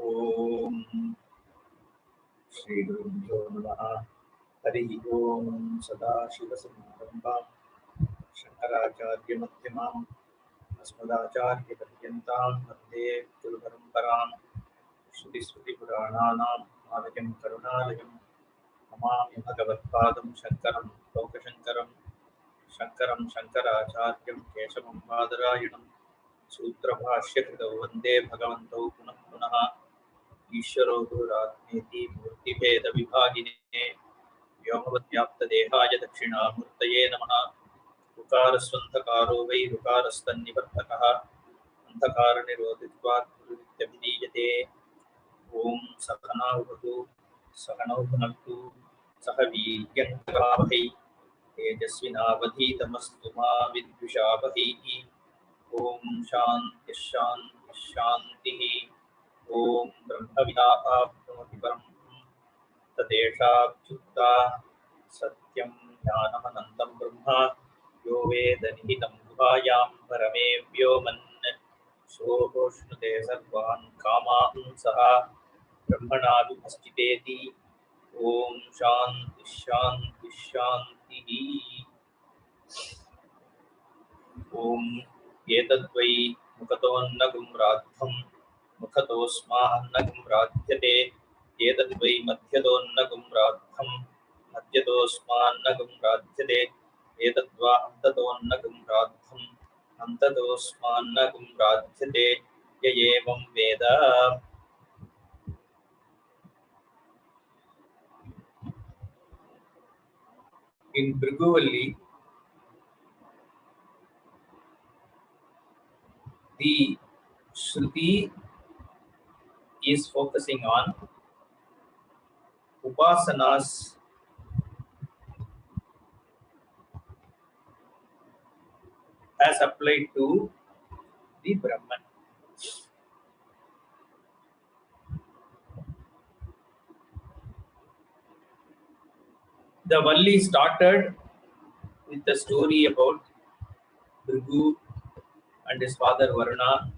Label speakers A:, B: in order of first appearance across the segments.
A: ओम श्री गुरुभ्यो नमः। हरि ओम सदाशिवसमारम्भां शंकराचार्य मध्यमाम् अस्मदाचार्य पर्यन्तां वन्दे गुरुपरम्परां। श्रुतिस्मृतिपुराणानाम् आलयं करुणालयं नमामि भगवत्पादं शङ्करं लोकशङ्करं। शङ्करं शङ्कराचार्यं केशवं बादरायणं सूत्रभाष्यकृतौ वन्दे भगवन्तौ पुनः पुनः। ईश्वरो गुरुरात्मेति मूर्तिभेदविभागिने व्योमवद्व्याप्तदेहाय दक्षिणामूर्तये नमः। ऋकारस्वन्धकारो वै ऋकारस्तन्निवर्तकः अन्धकारनिरोधित्वात् गुरुरित्यभिधीयते। ॐ सहना भवतु सहनौ भुनक्तु सह वीर्यङ्करावहै तेजस्विनावधीतमस्तु मा विद्विषावहैः। ॐ शान्तिः शान्तिः शान्तिः। ॐ ब्रह्मविदाप्नोति परं तदेषाच्युता सत्यं ज्ञानमनन्तं ब्रह्म यो वेदनिहितं गुहायां परमे व्योमन् सोऽश्नुते सर्वान् कामान् सः ब्रह्मणा विभश्चितेति। ॐ शान्तिः शान्तिः शान्तिः। ॐ एतद्वै मुखतोऽन्नगुं राद्धं मुखतोऽस्मान्नगुं राध्यते। एतद्वै मध्यतोऽन्नगुं राद्धं मध्यतोऽस्मान्नगुं राध्यते। एतद्वा अन्ततोऽन्नगुं राद्धं अन्ततोऽस्मान्नगुं राध्यते। य एवं वेद। In Bhrigu Valli, the Shruti is focusing on upasanas as applied to the Brahman. The Valli started with the story about Bhrigu and his father Varuna,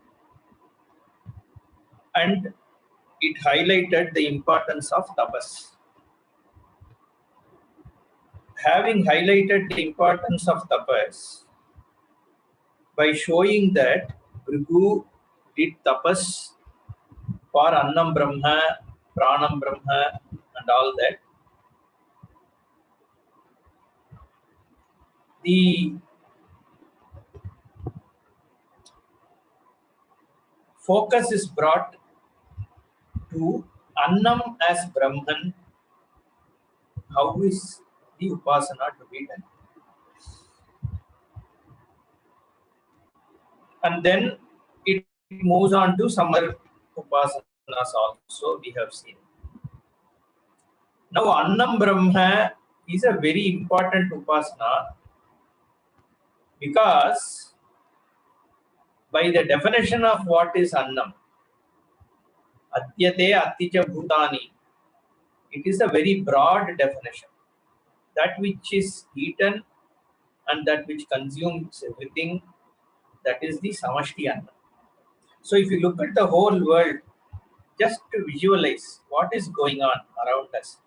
A: and it highlighted the importance of tapas. Having highlighted the importance of tapas by showing that Bhrigu did tapas for Annam Brahma, Pranam Brahma, and all that, the focus is brought to Annam as Brahman. How is the upasana to be done? And then it moves on to some other upasanas also we have seen. Now Annam Brahma is a very important upasana because by the definition of what is Annam, Atyate Atija Bhutani, it is a very broad definition. That which is eaten and that which consumes everything, that is the Samashti Annam. So if you look at the whole world, just to visualize what is going on around us,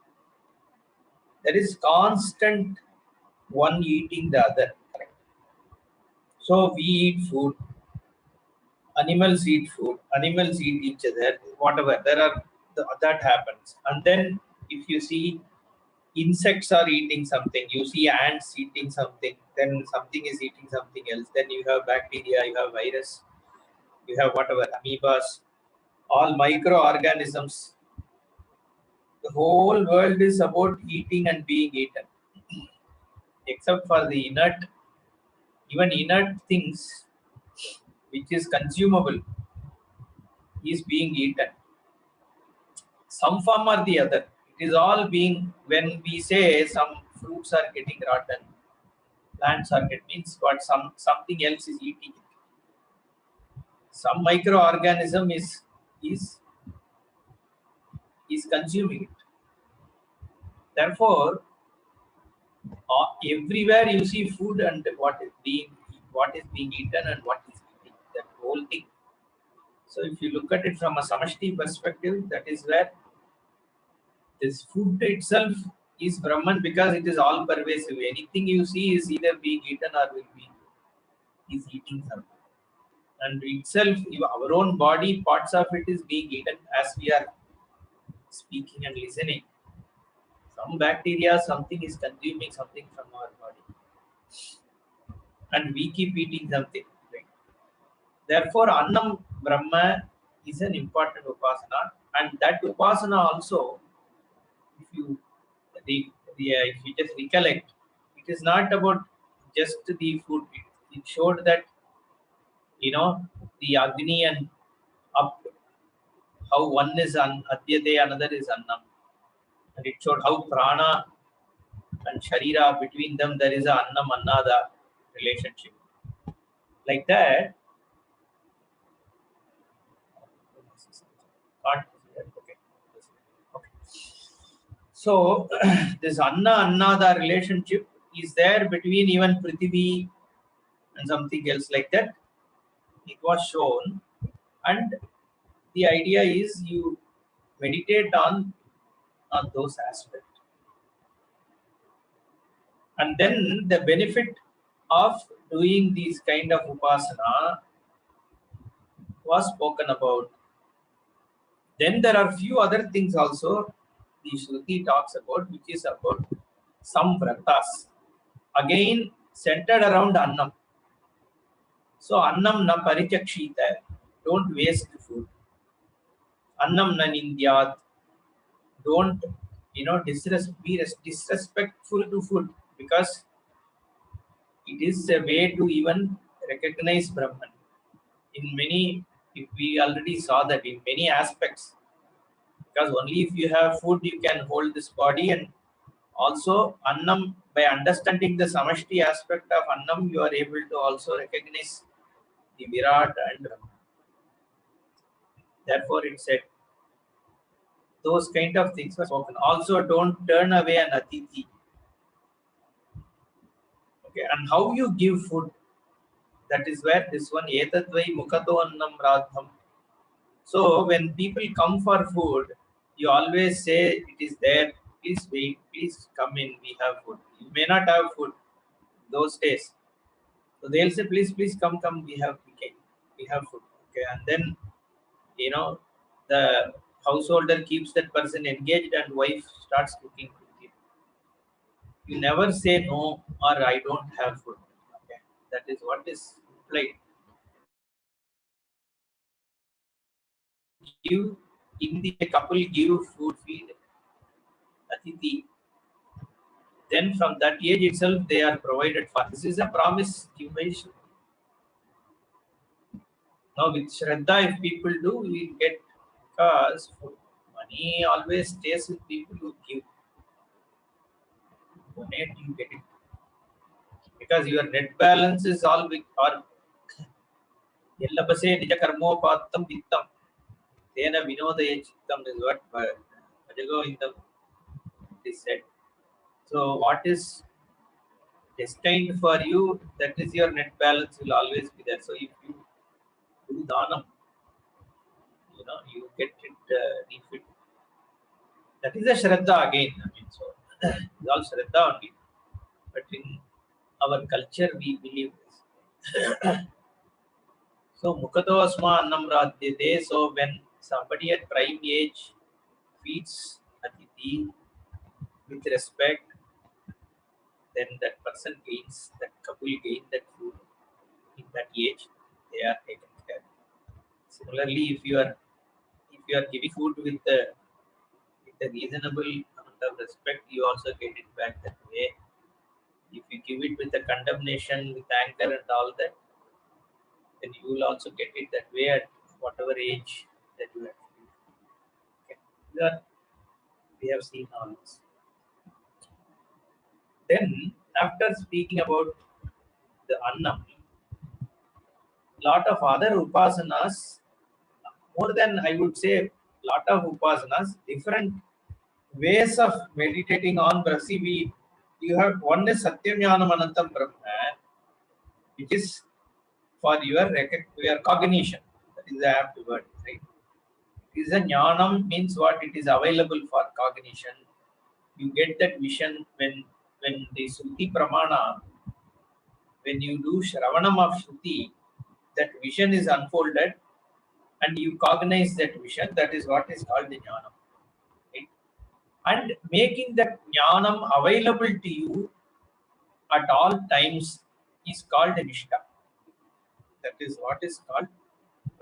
A: there is constant one eating the other. So we eat food, animals eat food, animals eat each other, whatever, that happens. And then if you see insects are eating something, you see ants eating something, then something is eating something else, then you have bacteria, you have virus, you have whatever, amoebas, all microorganisms. The whole world is about eating and being eaten, except for the inert, even inert things which is consumable is being eaten, some form or the other. It is all being, when we say some fruits are getting rotten, plants are getting, means what, something else is eating it. Some microorganism is consuming it. Therefore, everywhere you see food and what is being eaten and what is eating, that whole thing. So if you look at it from a samashti perspective, that is where this food itself is Brahman, because it is all pervasive. Anything you see is either being eaten or will be is eating something. And itself, our own body, parts of it is being eaten as we are speaking and listening. Some bacteria, something is consuming something from our body, and we keep eating something. Right? Therefore, Annam Brahma is an important upasana, and that upasana also, if you if you just recollect, it is not about just the food. It showed that the Agni and up, how one is Adyate, another is Annam, and it showed how Prana and Sharira, between them there is a Annam Annada relationship. Like that, can't, okay. Okay. So this Anna Annada relationship is there between even Prithvi and something else like that. It was shown, and the idea is you meditate on those aspects, and then the benefit of doing these kind of upasana was spoken about. Then there are few other things also the Shruti talks about, which is about some vratas. Again, centered around Annam. So, Annam na parichakshita. Don't waste food. Annam na nindyat. Don't, be disrespectful to food, because it is a way to even recognize Brahman. In many, if we already saw that in many aspects, because only if you have food you can hold this body, and also Annam, by understanding the Samashti aspect of Annam, you are able to also recognize the Virat and Brahman. Therefore, it said those kind of things were spoken. Also, don't turn away an Atithi. Okay, and how you give food, that is where this one Etadvai Mukato Annam Radham. So when people come for food, you always say it is there. Please wait. Please come in. We have food. You may not have food those days, so they'll say, please, please come. We have food. Okay, and then the householder keeps that person engaged, and wife starts cooking food. You never say no or I don't have food. Okay, that is what is implied. Give in the couple give food, feed Atithi. Then from that age itself they are provided for. This is a promise given. Now with Shraddha, if people do, we get, because money always stays with people who give. Donate, you get it. Because your net balance is all with, or Yellabase Nijakarmopattam Vittam. Tena Vinodaya Chittam is what Vajago in the is said. So what is destined for you, that is your net balance will always be there. So if you do dhanam, you get it refit. That is a shraddha again. I mean, so it's all shraddha only. But in our culture, we believe this. So mukato asma annam radhyate. So when somebody at prime age feeds Atithi with respect, then that person gains, that couple gain that food in that age, they are taken care. Similarly, if you are giving food with a reasonable amount of respect, you also get it back that way. If you give it with a condemnation, with anger and all that, then you will also get it that way at whatever age that you have. Okay. We have seen all this. Then, after speaking about the Annam, lot of other upasanas, more than I would say, lot of upasanas, different ways of meditating on Brahma. You have one is Satyamyanam Anantam Brahma, which is for your cognition. That is the apt word, right? Is a jnanam means what? It is available for cognition. You get that vision when the Shruti Pramana, when you do Shravanam of Shruti, that vision is unfolded and you cognize that vision. That is what is called the jnanam. Right? And making that jnanam available to you at all times is called Nishtha. That is what is called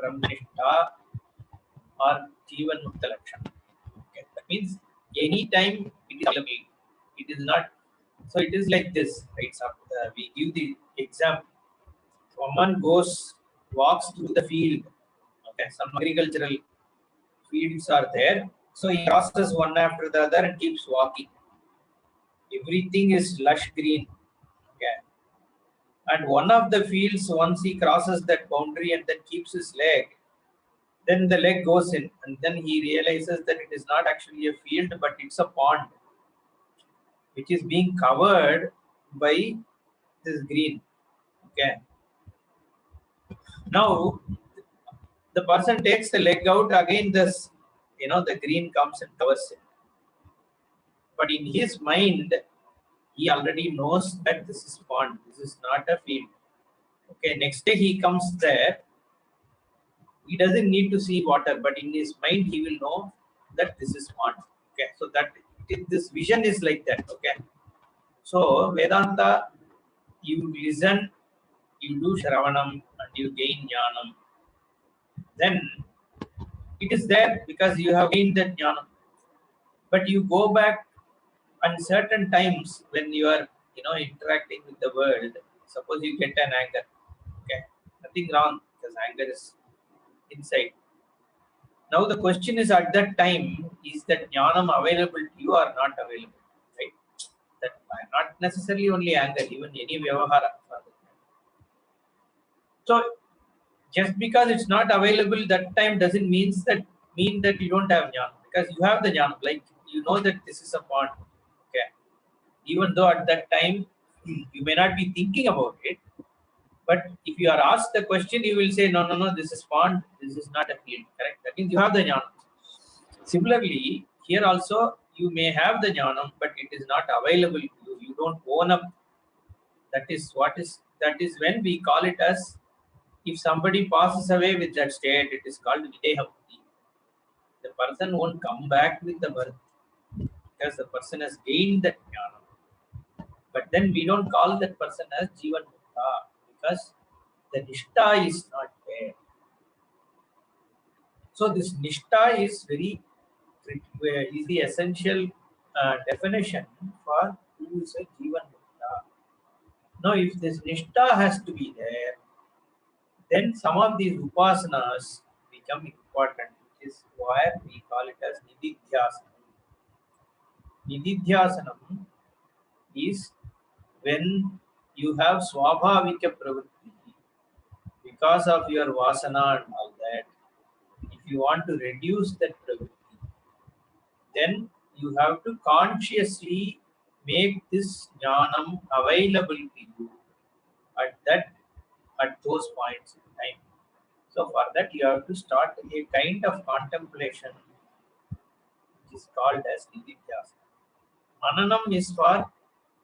A: Brahmanishta or Jivan Mukta Lakshana. Okay. That means anytime it is available. It is not. So it is like this, right? So, we give the example. Someone walks through the field. Okay, some agricultural fields are there. So he crosses one after the other and keeps walking. Everything is lush green. Okay. And one of the fields, once he crosses that boundary and then keeps his leg, then the leg goes in, and then he realizes that it is not actually a field, but it's a pond, which is being covered by this green. Okay. Now the person takes the leg out again. The green comes and covers it. But in his mind, he already knows that this is pond. This is not a field. Okay. Next day he comes there. He doesn't need to see water, but in his mind he will know that this is pond. Okay. So this vision is like that. Okay. So Vedanta, you listen, you do Shravanam, and you gain Jnanam. Then it is there because you have gained that Jnanam. But you go back on certain times when you are, interacting with the world. Suppose you get an anger. Okay. Nothing wrong because anger is inside. Now the question is, at that time, is that Jnanam available to you or not available? Right? That not necessarily only anger, even any vyavahara. So just because it's not available that time doesn't mean that you don't have jnana, because you have the jnana. Like you know that this is a pond. Okay. Even though at that time you may not be thinking about it, but if you are asked the question, you will say, no, no, no, this is pond, this is not a field. Correct? That means you have the jnana. Similarly, here also you may have the jnanam, but it is not available to you. You don't own up. That is when we call it as, if somebody passes away with that state, it is called videha buddhi. The person won't come back with the birth because the person has gained that jnana. But then we don't call that person as jivan mukta because the nishtha is not there. So this nishtha is is the essential definition for who is a jivan mukta. Now, if this nishtha has to be there, then some of these upasanas become important, which is why we call it as nididhyasanam. Nididhyasanam is when you have swabhavika pravritti because of your vasana and all that. If you want to reduce that pravritti, then you have to consciously make this jnanam available to you at those points in time. So for that you have to start a kind of contemplation which is called as nididhyasana. Mananam is for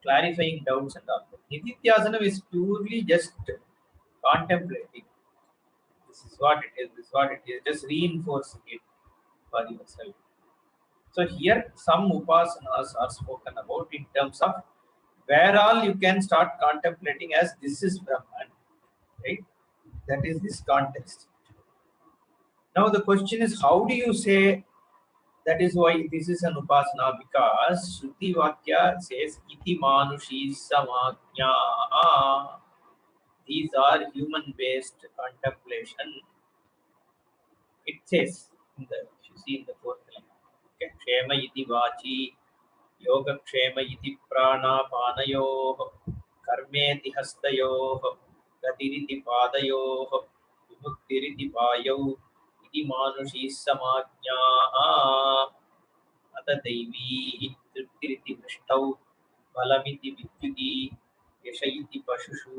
A: clarifying doubts and all that. Nididhyasana is purely just contemplating. This is what it is, this is what it is, just reinforcing it for yourself. So here some upasanas are spoken about in terms of where all you can start contemplating as this is Brahman. Right? That is this context. Now the question is, how do you say that is why this is an upasana? Because Shruti Vakya says iti manushi samajna. These are human based contemplation. It says if you see in the fourth line. Okay. Kshema iti vachi, yoga kshema iti prana panayoh, karmeti hastayoh, gatiriti padayoh, vimuktiriti payau, iti manushi samajna. अत दैवी तृप्तिरिति दृष्टौ बलमिति विद्युति यश इति पशुषु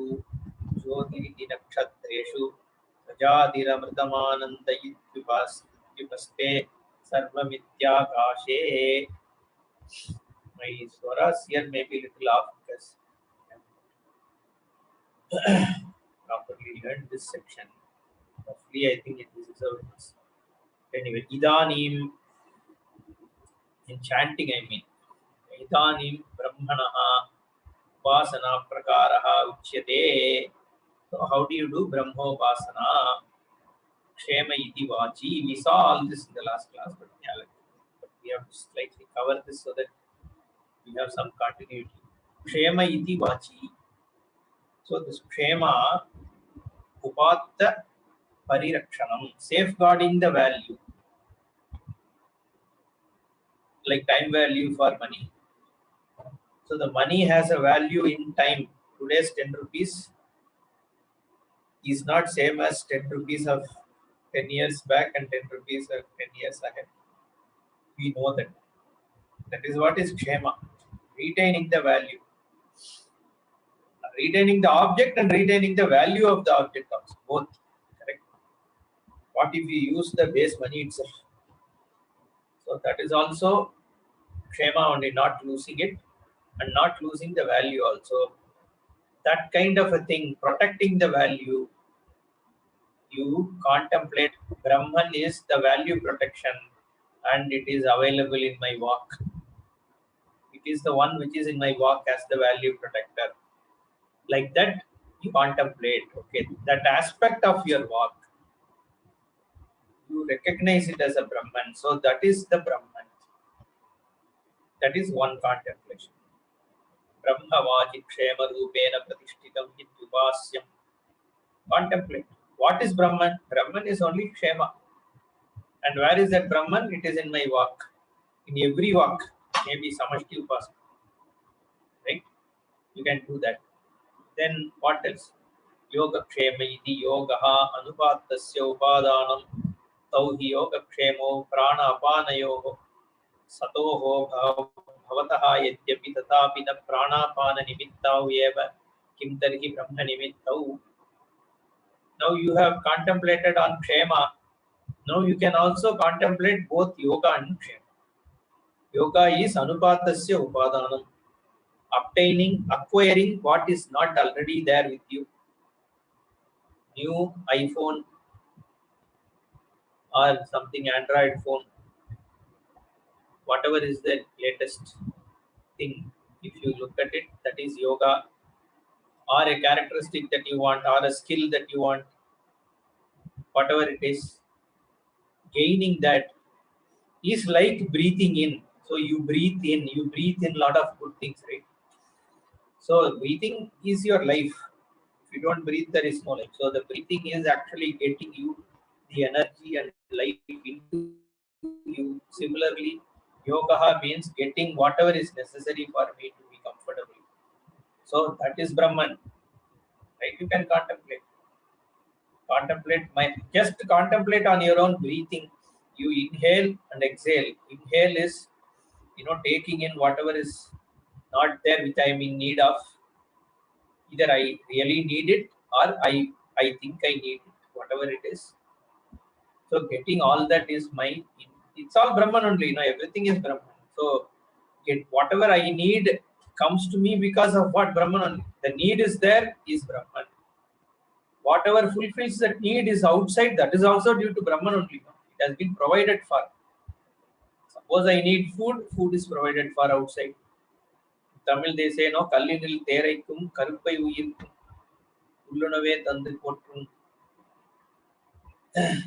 A: ज्योतिरिति नक्षत्रेषु Prajadiramritamananda ityupaste sarvamityakashe. My swaras here may be little off because I haven't properly learned this section. Roughly, I think this is how it is. Anyway, idanim, in chanting, I mean, idanim brahmanaha upasana prakaraha uchyate. So, how do you do brahmopasana? Kshema iti vachi. We saw all this in the last class, but yeah, but we have to slightly cover this so that we have some continuity. Kshema iti vachi. So, this kshema upatta parirakshanam, safeguarding the value, like time value for money. So the money has a value in time. Today's 10 rupees is not same as 10 rupees of 10 years back and 10 rupees of 10 years ahead. We know that. That is what is kshema, retaining the value. Retaining the object and retaining the value of the object also, both. Correct. What if we use the base money itself? So that is also kshema only, not losing it and not losing the value also. That kind of a thing, protecting the value, you contemplate. Brahman is the value protection and it is available in my walk. It is the one which is in my walk as the value protector. Like that, you contemplate, okay, that aspect of your walk. You recognize it as a Brahman. So that is the Brahman. That is one contemplation. Brahmavaji kshema rupena pratishtitam ityupasyam. Contemplate. What is Brahman? Brahman is only kshema. And where is that Brahman? It is in my walk. In every walk, maybe samashti upasana. Right? You can do that. Then what else? Yoga kshema iti yogaha anupatasya upadanam tauhi yoga kshemo prana apanayoho satoho bhavataha yadyapi tatapi na prana apana nimittau eva kim tarhi brahma nimittau. Now you have contemplated on kshema. Now you can also contemplate both yoga and kshema. Yoga is anupatasya upadanam, obtaining, acquiring what is not already there with you. New iPhone or something Android phone, whatever is the latest thing, if you look at it, that is yoga, or a characteristic that you want, or a skill that you want, whatever it is, gaining that is like breathing in. So you breathe in a lot of good things, right? So breathing is your life. If you don't breathe, there is no life. So the breathing is actually getting you the energy and life into you. Similarly, yoga means getting whatever is necessary for me to be comfortable. So that is Brahman. Right? You can contemplate. Just contemplate on your own breathing. You inhale and exhale. Inhale is, taking in whatever is not there, which I am in need of. Either I really need it or I think I need it, whatever it is. So getting all that is it's all Brahman only, everything is Brahman. So get whatever I need comes to me because of what? Brahman only. The need is there is Brahman. Whatever fulfills that need is outside, that is also due to Brahman only. It has been provided for. Suppose I need food, food is provided for outside. Tamil they say, no, kallinil thereikkum karuppai uyirkum ullunave thandu potrum.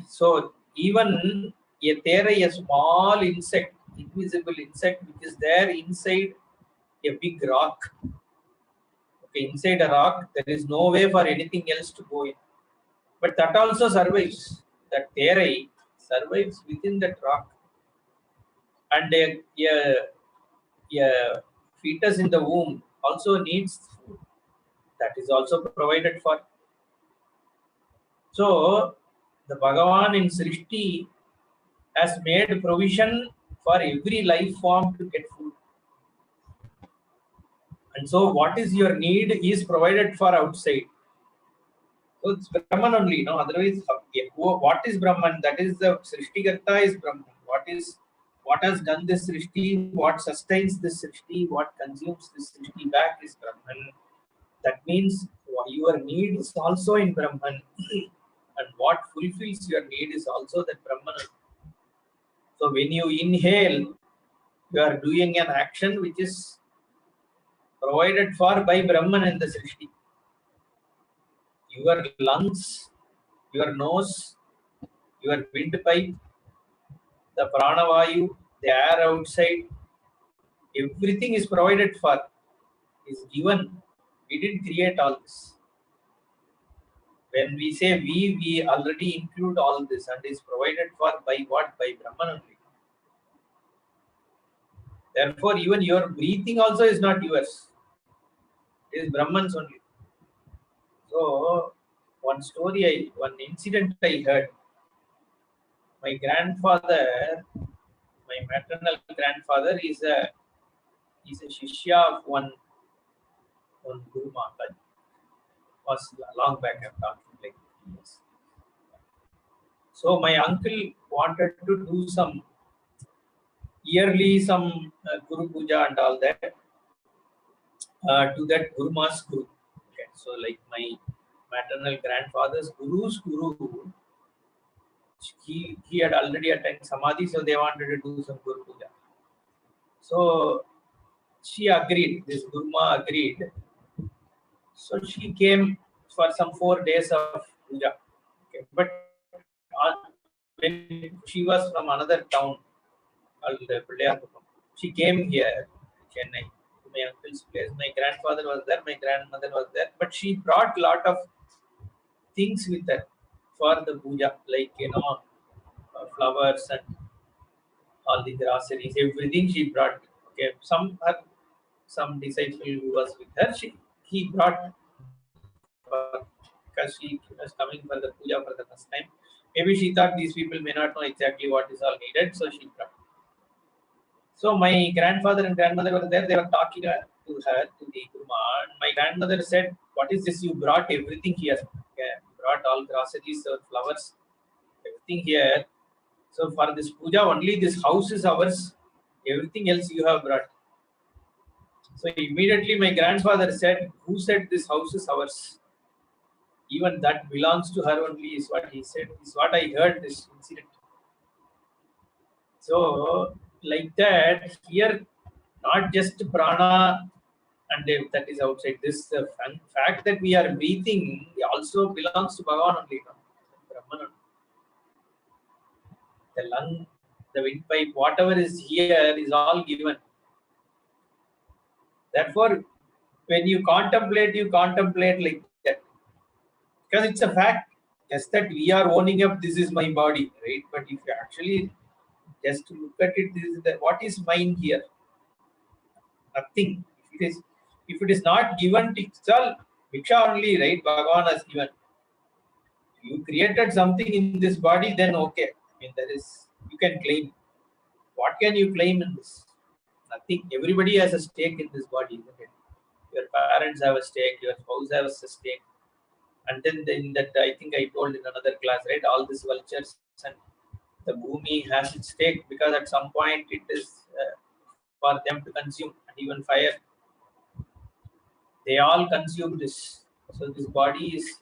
A: So even a small insect, invisible insect, which is there inside a big rock. Okay, inside a rock, there is no way for anything else to go in. But that also survives. That therai survives within that rock. And a fetus in the womb also needs food. That is also provided for. So the Bhagavan in Srishti has made provision for every life form to get food. And so what is your need is provided for outside. So it's Brahman only, no? Otherwise, what is Brahman? That is the Srishtikarta is Brahman. What has done this Srishti? What sustains this Srishti? What consumes this Srishti back is Brahman. That means your need is also in Brahman, and what fulfills your need is also that Brahman. So when you inhale, you are doing an action which is provided for by Brahman and the Srishti. Your lungs, your nose, your windpipe, the pranavayu, the air outside, everything is provided for, is given. We didn't create all this. When we say we already include all this and is provided for by what? By Brahman only. Therefore, even your breathing also is not yours. It is Brahman's only. So, one incident I heard. My grandfather, my maternal grandfather, is a shishya of one Guru Maharaj. Was long back. I'm talking like years. So my uncle wanted to do some yearly some Guru Puja and all that to that Guru Mas Guru. Okay, so like my maternal grandfather's Guru's Guru, he had already attended Samadhi, so they wanted to do some Guru Puja. So she agreed. This Guruma agreed. So she came for some 4 days of puja. Okay. But when she was from another town called Pillaiyakuppam, she came here, Chennai, to my uncle's place. My grandfather was there, my grandmother was there, but she brought lot of things with her for the puja, like flowers and all the groceries, everything she brought. Okay, some disciple who was with her, he brought because she was coming for the puja for the first time. Maybe she thought these people may not know exactly what is all needed, so she brought. So my grandfather and grandmother were there. They were talking to her, to the Guruma. And my grandmother said, "What is this? You brought everything here. Yeah, you brought all groceries, flowers, everything here. So for this puja, only this house is ours. Everything else you have brought." So immediately my grandfather said, "Who said this house is ours? Even that belongs to her only," is what he said, is what I heard this incident. So, like that, here, not just prana and that is outside. This fact that we are breathing also belongs to Bhagavan only, no? Brahman. The lung, the windpipe, whatever is here is all given. Therefore, when you contemplate like that. Because it's a fact. Just that we are owning up, this is my body, right? But if you actually just look at it, this is what is mine here? Nothing. If it is not given, it's all Bhiksha only, right? Bhagavan has given. You created something in this body, then okay. I mean, you can claim. What can you claim in this? Nothing. Everybody has a stake in this body, isn't it? Your parents have a stake, your spouse has a stake. And then in that, I think I told in another class, right? All these vultures and the bhumi has its stake because at some point it is for them to consume, and even fire. They all consume this. So this body is.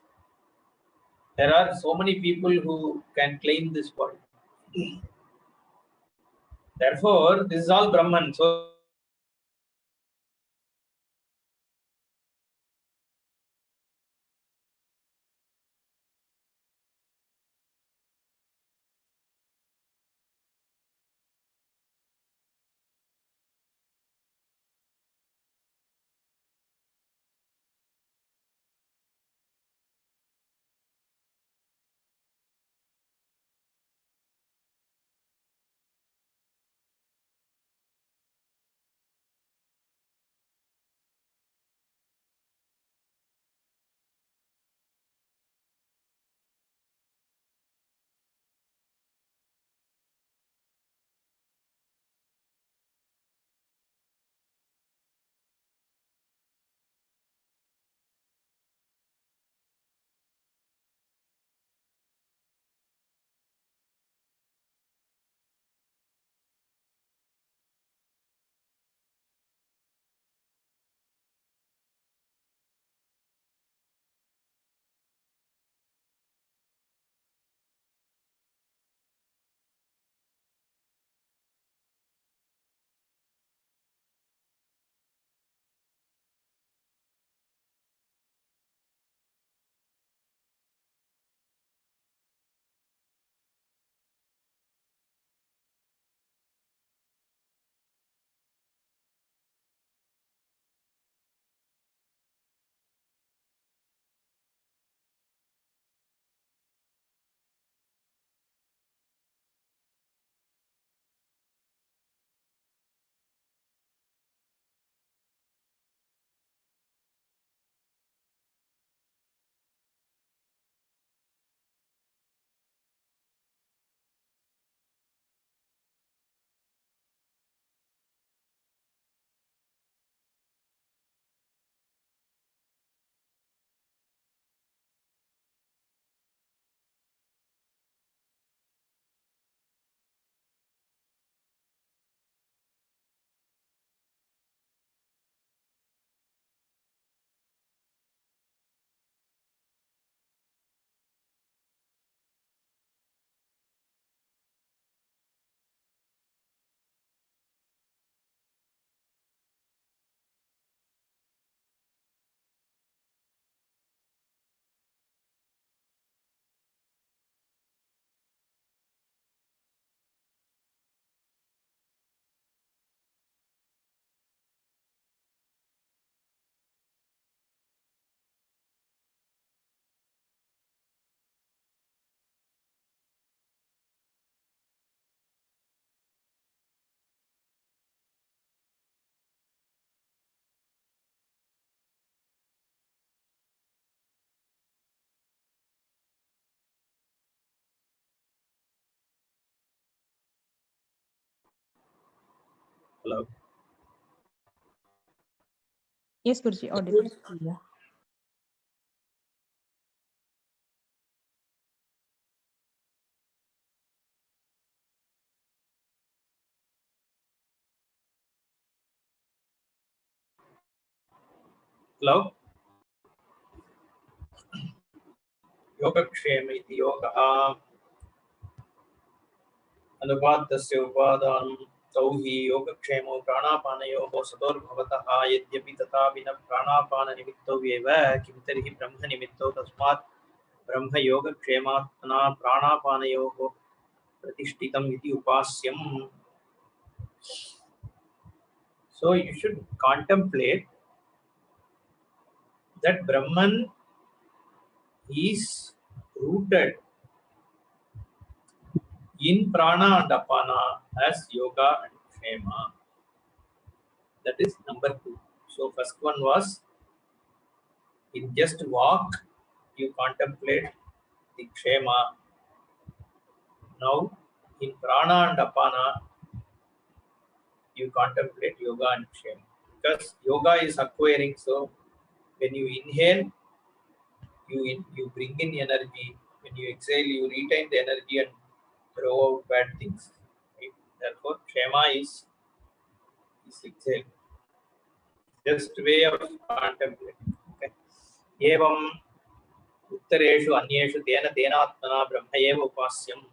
A: There are so many people who can claim this body. Therefore, this is all Brahman. So Hello.
B: Yes, Guruji, audible.
C: Yeah.
A: Hello. Yogakshema iti yogaha अनुपातस्य उपादानं तौ हि योगक्षेमो प्राणापानयोः सतोर्भवतः यद्यपि तथापि न प्राणापाननिमित्तौ एव किं तर्हि ब्रह्मनिमित्तौ तस्मात् ब्रह्मयोगक्षेमात्मना प्राणापानयोः प्रतिष्ठितम् इति उपास्यम्. So you should contemplate that Brahman is rooted in prana and apana as yoga and kshema. That is number 2. So first one was in just walk you contemplate the kshema. Now in prana and apana you contemplate yoga and kshema. Because yoga is acquiring, so when you inhale you bring in energy. When you exhale you retain the energy and throw out bad things. Right? Therefore kshema is exhale. Just way of contemplating. Okay. Evam उत्तरेषु अन्येषु तेन तेनात्मना ब्रह्म एव उपास्यम्.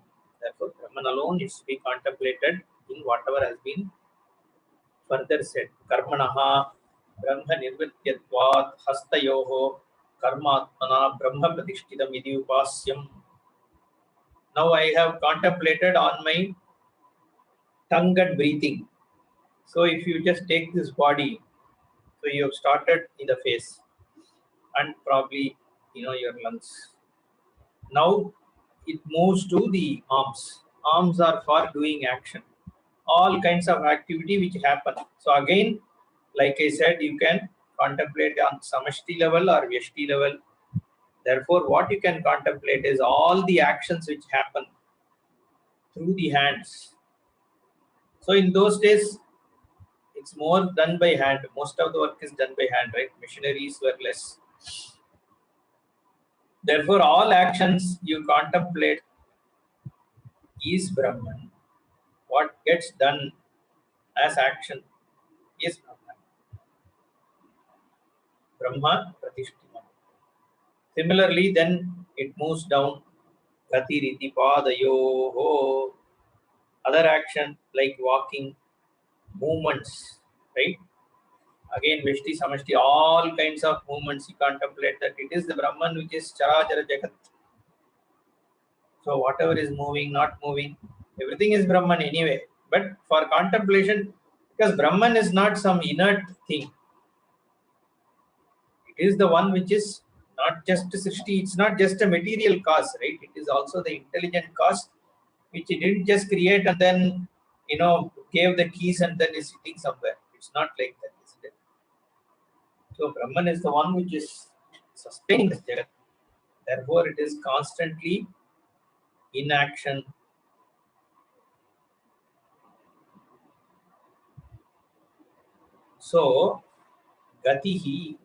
A: Therefore, Brahman alone is to be contemplated in whatever has been further said. Karmanaha Brahma nirvityatvat hastayoho karmatmana Brahma pratishthitam iti upasyam. Now I have contemplated on my tongue and breathing. So if you just take this body, so you have started in the face and probably your lungs. Now it moves to the arms. Arms are for doing action. All kinds of activity which happen. So again, like I said, you can contemplate on samashti level or vyashti level. Therefore, what you can contemplate is all the actions which happen through the hands. So in those days, it's more done by hand. Most of the work is done by hand, right? Machineries were less. Therefore, all actions you contemplate is Brahman. What gets done as action is Brahman. Brahma Pratishthitam. Similarly, then it moves down Gati Riti Padayoho. Other action like walking, movements, right? Again, Vishti, Samashti, all kinds of movements you contemplate that it is the Brahman which is Charajara Jagat. So whatever is moving, not moving, everything is Brahman anyway. But for contemplation, because Brahman is not some inert thing. It is the one which is not just Srishti, it's not just a material cause, right? It is also the intelligent cause which it didn't just create and then, gave the keys and then is sitting somewhere. It's not like that, isn't it? So Brahman is the one which is sustaining the Jagat. Therefore, it is constantly in action. So, Gatihi.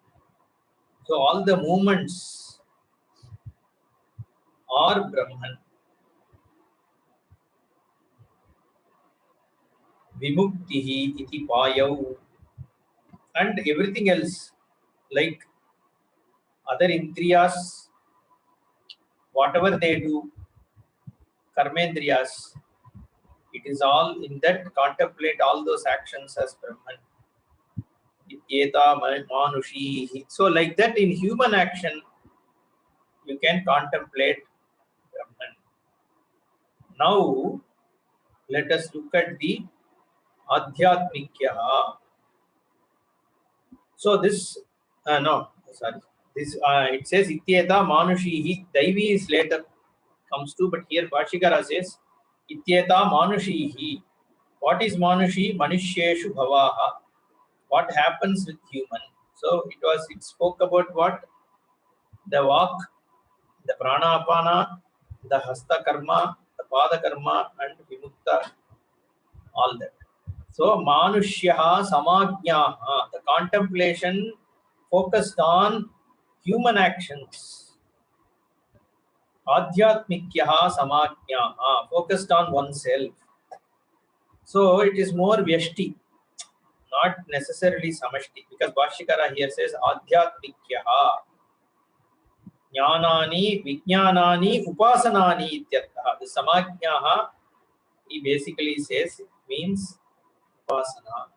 A: So all the movements are Brahman. Vimuktihi iti payav. And everything else, like other indriyas, whatever they do, karmendriyas, it is all in that contemplate all those actions as Brahman. Ityeta manushi. So like that in human action, you can contemplate Brahman. Now, let us look at the Adhyatmikya. So this, no, sorry. This it says Ityeta Manushihi. Daivi is later comes to, but here Bhashikara says Ityeta Manushihi. What is Manushi? Manusheshu Bhavaha. What happens with human? So it spoke about what? The walk, the prana apana, the hasta karma, the pada karma, and vimukta, all that. So Manushyaha Samajnaha, the contemplation focused on human actions. Adhyatmikyaha Samajnaha, focused on oneself. So it is more Vyashti, not necessarily Samashti, because Bhashyakara here says Adhyatmikyaha. Jnanani, Vijnanani, Upasanani ityartha. The Samajnaha, he basically says, means Upasana.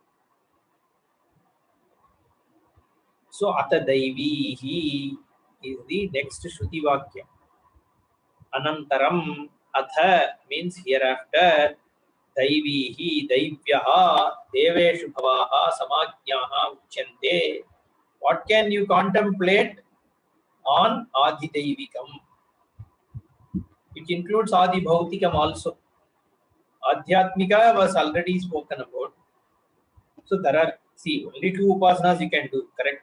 A: So Ata Daivihi is the next Shruti Vakya. Anantaram Atha means hereafter. Daivihi, Daivyaha, Deveshu Bhavaha, Samajnaha Uchyante. What can you contemplate on Adhidaivikam? Which includes Adi Bhautikam also. Adhyatmika was already spoken about. So there are, see, only two upasanas you can do, correct?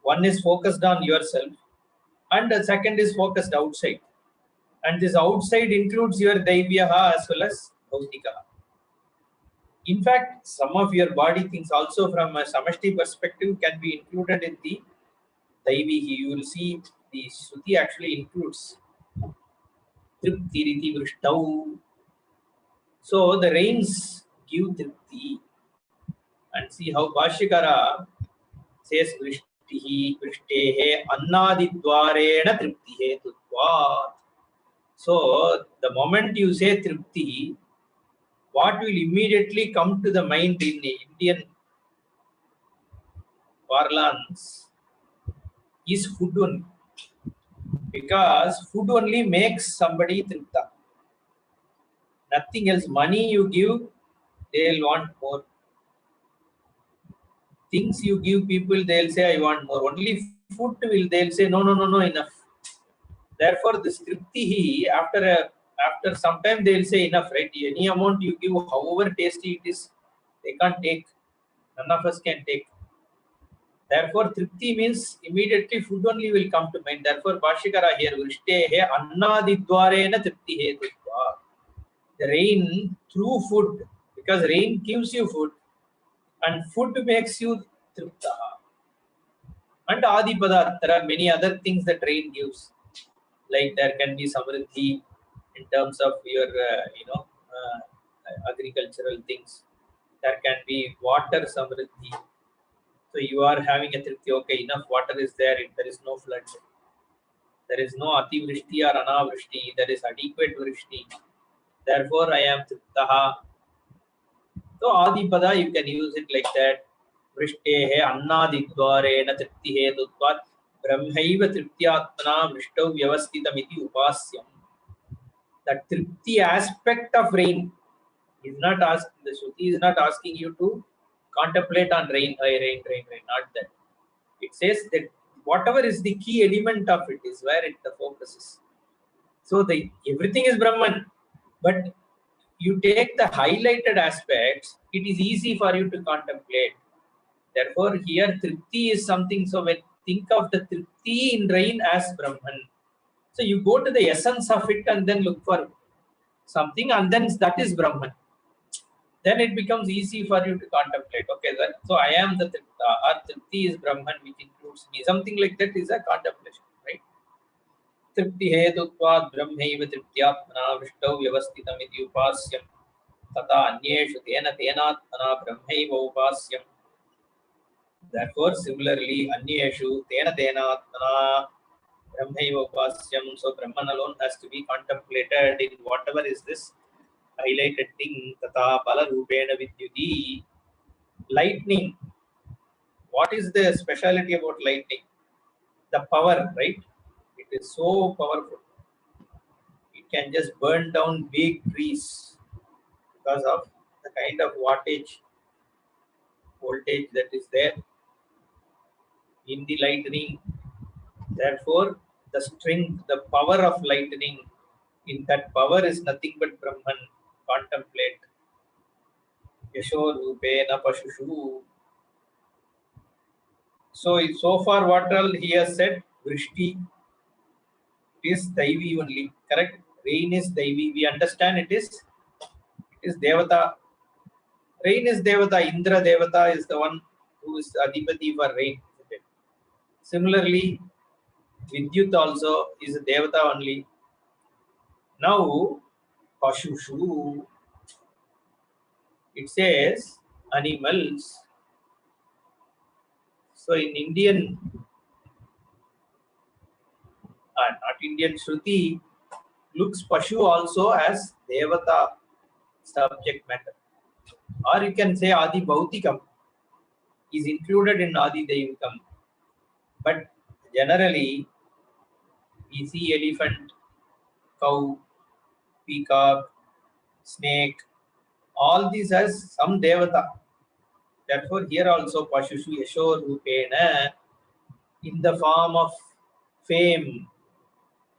A: One is focused on yourself, and the second is focused outside. And this outside includes your Daivyaha as well as Bhautikaha. In fact, some of your body things also from a Samashti perspective can be included in the Daivihi. You will see the Shruti actually includes Tripti Riti Vrishtau. So the rains give Tripti. And see how Bhashyakara says Vrishtihi, Vrishtehe, Annadidvarena Triptihe Tutvat. So the moment you say Tripti, what will immediately come to the mind in the Indian parlance is food only. Because food only makes somebody tripta. Nothing else. Money you give, they'll want more. Things you give people, they'll say, I want more. Only food will, they'll say, no, no, no, no, enough. Therefore, this tripti, after some time, they'll say enough, right? Any amount you give, however tasty it is, they can't take. None of us can take. Therefore, tripti means immediately food only will come to mind. Therefore, Bhashyakara here, Vrishtehe annadidvarena triptihe tutva. The rain through food, because rain gives you food, and food makes you tripta. And Adipada, there are many other things that rain gives. Like there can be samriddhi in terms of your, agricultural things. There can be water samriddhi. So you are having a tripti, okay, enough water is there, there is no flood. There is no ativrishti or anavrishti, there is adequate vrishti. Therefore, I am triptaha. So Adipada, you can use it like that. Vrishtehe annadidvarena triptihe tutvat brahmaiva triptyatmana vrishtau vyavasthitamiti upasyam. The tripti aspect of rain is not asked, the Shruti is not asking you to contemplate on rain, rain, not that. It says that whatever is the key element of it is where it the focus is. So the everything is Brahman, but you take the highlighted aspects, it is easy for you to contemplate. Therefore, here Tripti is something. So when think of the Tripti in rain as Brahman, so you go to the essence of it and then look for something, and then that is Brahman. Then it becomes easy for you to contemplate. Okay, so I am the Tripta, or Tripti is Brahman, which includes me. Something like that is a contemplation, right? Tripti hetutvat brahmaiva triptyatmana vishtau vyavasthitamiti upasyam tata anyeshu tena tenatmana brahmaiva upasyam. Therefore, similarly, anyeshu tena tenatmana brahmaiva upasyam. So Brahman alone has to be contemplated in whatever is this highlighted thing. Tata bala rupena vidyuti. Lightning. What is the speciality about lightning? The power, right? It is so powerful. It can just burn down big trees because of the kind of voltage that is there in the lightning. Therefore, the strength, the power of lightning, in that power is nothing but Brahman. Contemplate. Yasho rupena pashushu. So far, what all he has said, Vrishti is Daivi only, correct? Rain is Daivi. We understand it is Devata. Rain is Devata. Indra Devata is the one who is Adipati for rain. Similarly, Vidyut also is a Devata only. Now, Pashushu, it says animals. So in Indian, not Indian Shruti, looks Pashu also as Devata subject matter. Or you can say Adi Bhautikam is included in Adi Devikam. But generally, we see elephant, cow, peacock, snake, all these as some Devata. Therefore, here also Pashushu Yasho Rupena in the form of fame.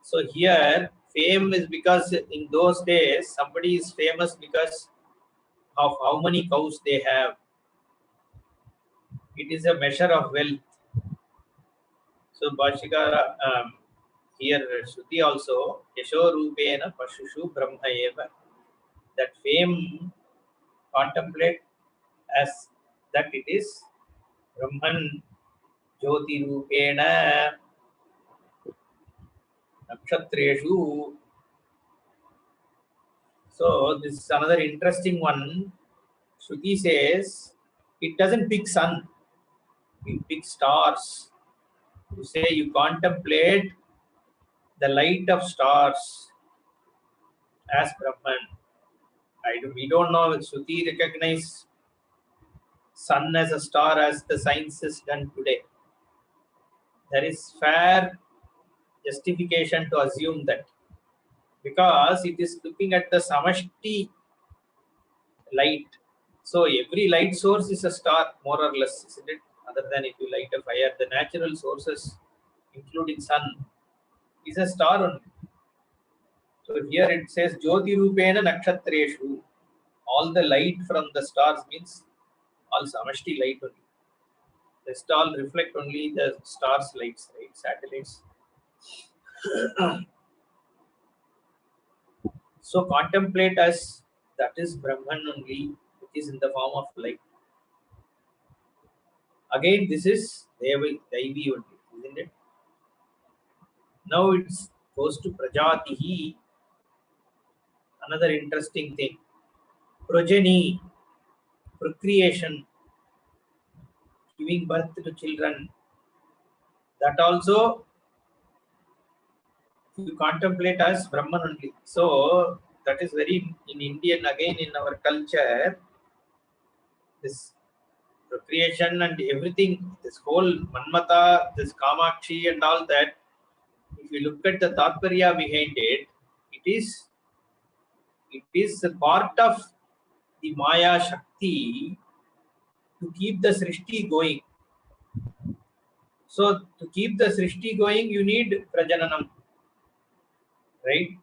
A: So here, fame is because in those days, somebody is famous because of how many cows they have. It is a measure of wealth. So Bhashikara, here Shruti also, Yasho Rupena Pashushu Brahma Eva. That fame contemplate as that it is Brahman Jyoti Rupena Nakshatreshu. So this is another interesting one. Shruti says it doesn't pick sun, it picks stars. You say you contemplate the light of stars as Brahman. We don't know if Shruti recognize sun as a star as the science is done today. There is fair justification to assume that because it is looking at the samashti light. So every light source is a star, more or less, isn't it? Other than if you light a fire, the natural sources, including sun, is a star only. So here it says Jyoti Rupena Nakshatreshu. All the light from the stars means all samashti light only. The stars reflect only the stars' lights, right? Satellites. So contemplate as that is Brahman only, which is in the form of light. Again, this is Daivi only, isn't it? Now it goes to Prajatihi. Another interesting thing. Progeny, procreation, giving birth to children. That also you contemplate as Brahman only. So that is very in Indian, again in our culture, this procreation and everything, this whole Manmata, this Kamakshi and all that, if you look at the Tatparya behind it, it is a part of the Maya Shakti to keep the Srishti going. So to keep the Srishti going, you need Prajananam. Right?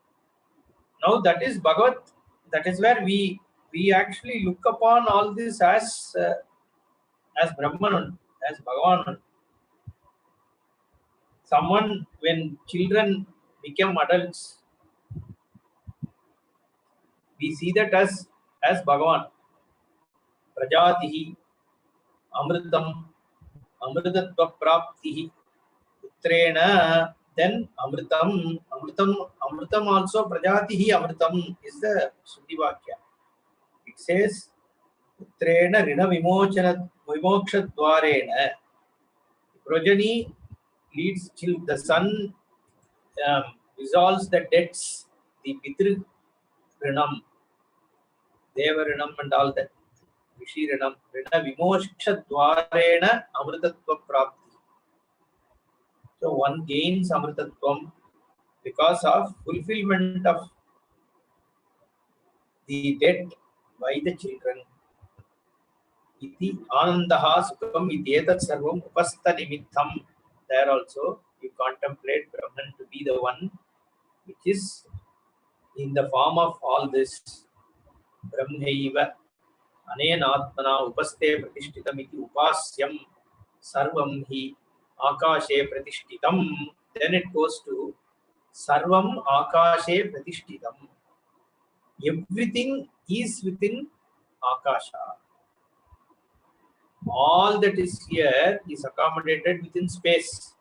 A: Now that is Bhagavat. That is where we actually look upon all this as Brahman, as Bhagavan. Someone, when children become adults, we see that as Bhagavan. Prajatihi, Amritam, Amritatva Praptihi, Putrena, then Amritam also, Prajatihi Amritam is the Shruti Vakya. It says, Putrena Rina Vimoksha Dwarena. Progeny leads till the son resolves the debts, the Pitru Rinam, Deva Rinam and all that. Rishi Rinam, Rina Vimoksha Dwarena Amritatva Prapti. So one gains Amritatvam because of fulfillment of the debt by the children. Iti Anandaha Sukham Idyetat Sarvam Upastha Nimittam. There also you contemplate Brahman to be the one which is in the form of all this. Brahmaiva Anenatmana Upaste Pratishtitam iti Upasyam Sarvam hi Akashe Pratishtitam. Then it goes to Sarvam Akashe Pratishtitam. Everything is within Akasha. all that is here is accommodated within space,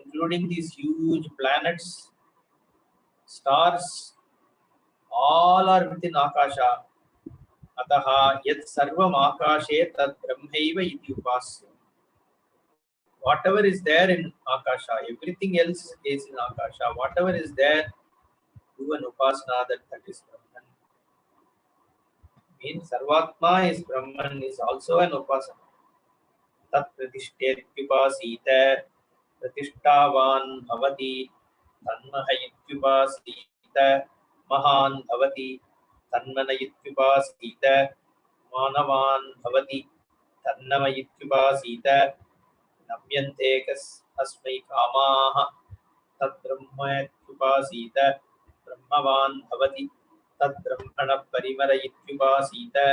A: including these huge planets, stars, all are within Akasha. Ataha yat sarvam akashe tad brahmaiva iti upasya. Whatever is there in Akasha, everything else is in Akasha. Whatever is there, do an upasana that is Brahman. Means Sarvatma is Brahman is also an upasana. Tat pratishtetyupasita pratishtavan bhavati tanmahayityupasita mahan bhavati tanmanayityupasita manavan bhavati tannamayityupasita namyante kas asmai kamaha tad brahmayityupasita brahmavan bhavati tad brahmana parimarayityupasita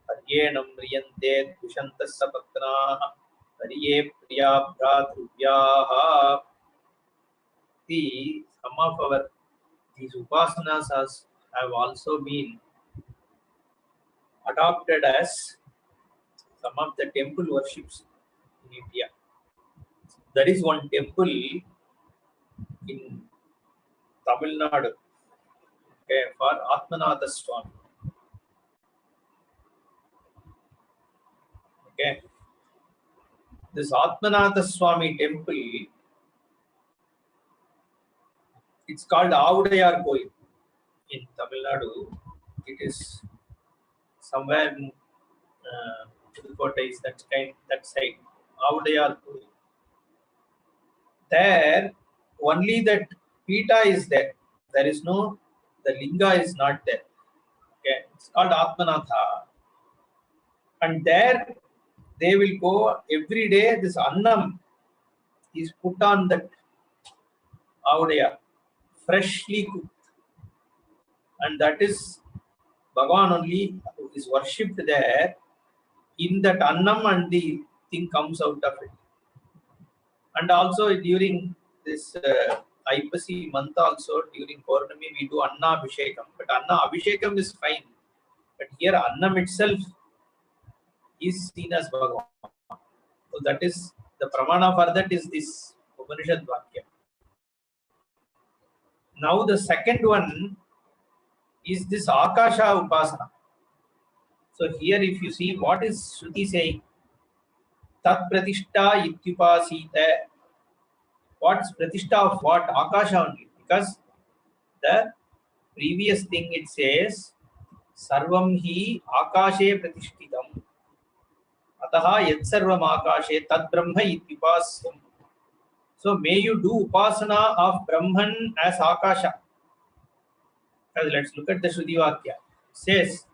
A: पर्येणं म्रियन्ते द्विषन्तः सपत्नाः पर्ये Priya भ्रातृव्याः. Some of our these upasanas have also been adopted as some of the temple worships in India. There is one temple in Tamil Nadu, okay, for Atmanatha Swami. Okay, this Atmanatha Swami temple, it's called Avudayar Koil in Tamil Nadu. It is somewhere in Pudukottai is that side. Avudayar Koil. There, only that Pita is there. There is no, the Linga is not there. Okay, it's called Atmanatha. And there, they will go every day. This Annam is put on that Avudaya, freshly cooked. And that is Bhagavan only who is worshipped there. In that Annam and the thing comes out of it. And also during this Aipasi month also, during Purnami, we do Anna Abhishekam. But Anna Abhishekam is fine. But here Annam itself is seen as Bhagavan. So that is, the pramana for that is this Upanishad Vakya. Now the second one is this Akasha Upasana. So here if you see, what is Shruti saying? Tat Pratishta Ityupasita. What's Pratishta of what? Akasha only. Because the previous thing it says, Sarvam hi Akashe Pratishtitam. Ataha Yat Sarvam Akashe Tad Brahma Ityupasyam. So may you do Upasana of Brahman as Akasha. Let's look at the Shruti Vakya. It says,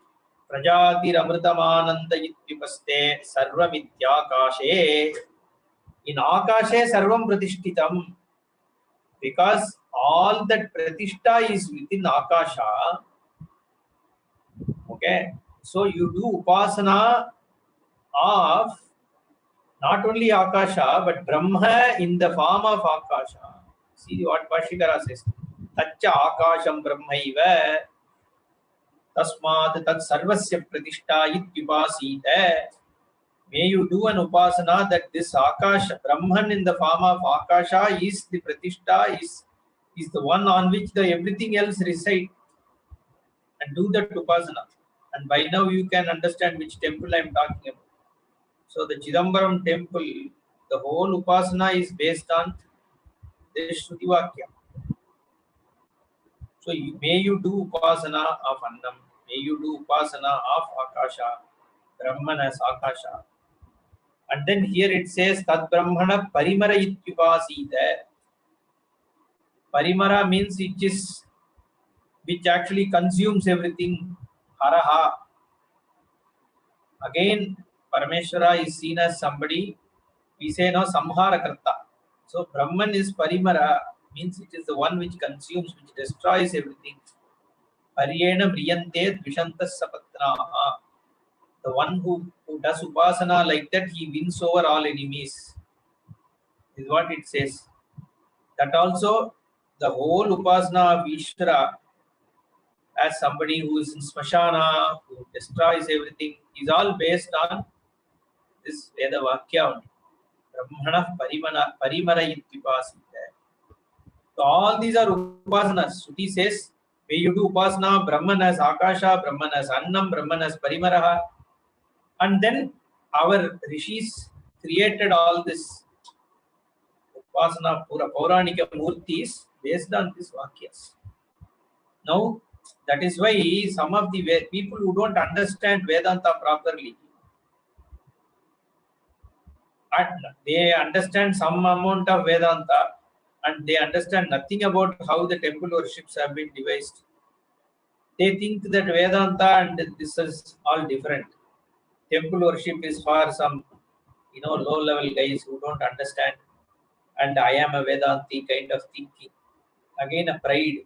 A: Prajatir Amritamananda Ityupaste Sarvam Ityakashe. In Akashe Sarvam Pratishtitam. Because all that Pratishta is within Akasha. Okay. So you do Upasana of not only Akasha, but Brahma in the form of Akasha. See what Bhashyakara says. Tacha Akasham Brahmaiva Tasmat Tat Sarvasya Pratishta Ityupasita. May you do an upasana that this Akasha, Brahman in the form of Akasha is the Pratishta, is the one on which the everything else reside. And do that upasana. And by now you can understand which temple I am talking about. So the Chidambaram temple, the whole upasana is based on this Shruti Vakya. So may you do upasana of Annam, may you do upasana of Akasha, Brahman as Akasha. And then here it says, Tad Brahmana Parimara Ityupasita. Parimara means which actually consumes everything. Haraha. Again, Parameshwara is seen as somebody, we say no, Samhara Karta. So Brahman is Parimara, means it is the one which consumes, which destroys everything. Paryena Mriyante Dvishantas Sapatnaha. The one who does upasana like that, he wins over all enemies. Is what it says. That also, the whole upasana of Ishvara, as somebody who is in Smashana, who destroys everything, is all based on This Veda Vakya, Brahmana Parimarayitipasita. So all these are upasanas. Shruti says, may you do upasana, Brahman as Akasha, Brahman as Annam, Brahman as Parimaraha. And then our rishis created all this upasana, Pauranika murtis based on these vakyas. Now, that is why some of the people who don't understand Vedanta properly, and they understand some amount of Vedanta and they understand nothing about how the temple worships have been devised. They think that Vedanta and this is all different. Temple worship is for some, low-level guys who don't understand. And I am a Vedanti kind of thinking. Again, a pride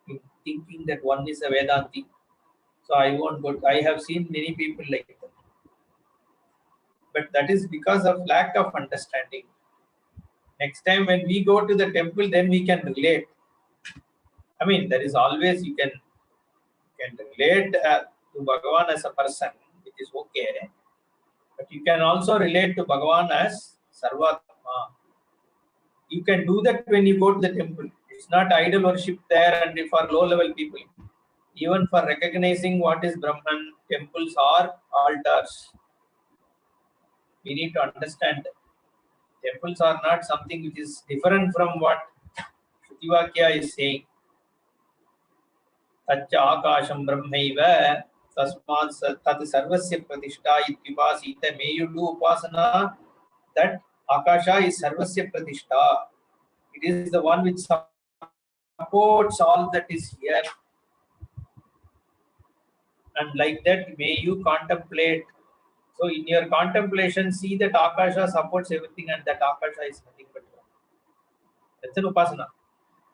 A: in thinking that one is a Vedanti. So I won't go. I have seen many people like that. But that is because of lack of understanding. Next time when we go to the temple, then we can relate. I mean, there is always you can relate to Bhagavan as a person, which is okay. But you can also relate to Bhagavan as Sarvatma. You can do that when you go to the temple. It's not idol worship there and for low-level people. Even for recognizing what is Brahman, temples or altars, we need to understand that temples are not something which is different from what Shrutivakya is saying. Tacha akasham brahmaiva tasmat tat sarvasya pratishta ityupasita. May you do upasana that akasha is sarvasya pratishta. It is the one which supports all that is here. And like that, may you contemplate. So in your contemplation, see that akasha supports everything and that akasha is nothing but one. That's an upasana.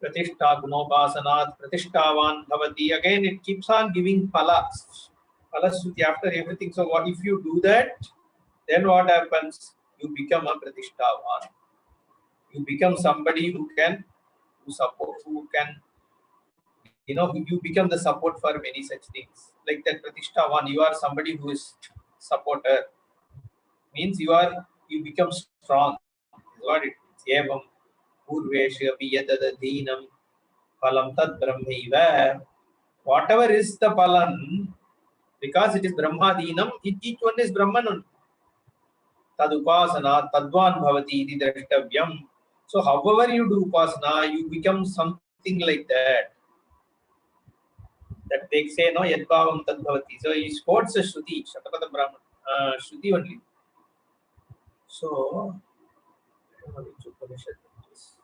A: Pratishta gunopasanat pratishtavan bhavati. Again, it keeps on giving palas. Palasuti after everything. So what if you do that? Then what happens? You become a pratishtavan. You become somebody who can support, who can, you become the support for many such things. Like that pratishtavan, you are somebody who is supporter. Means you become strong. Is what it is. Evam purveshu api yadadadhinam palam tad brahmaiva. Whatever is the palan, because it is brahmadinam, each one is Brahman. Tad upasana tadvan bhavati iti drashtavyam. So however you do upasana, you become something like that. That they say, no, yadbhavam tad bhavati. So he quotes a Shruti, Shatapada Brahman, Shruti only. So, I don't know which Upanishad it is.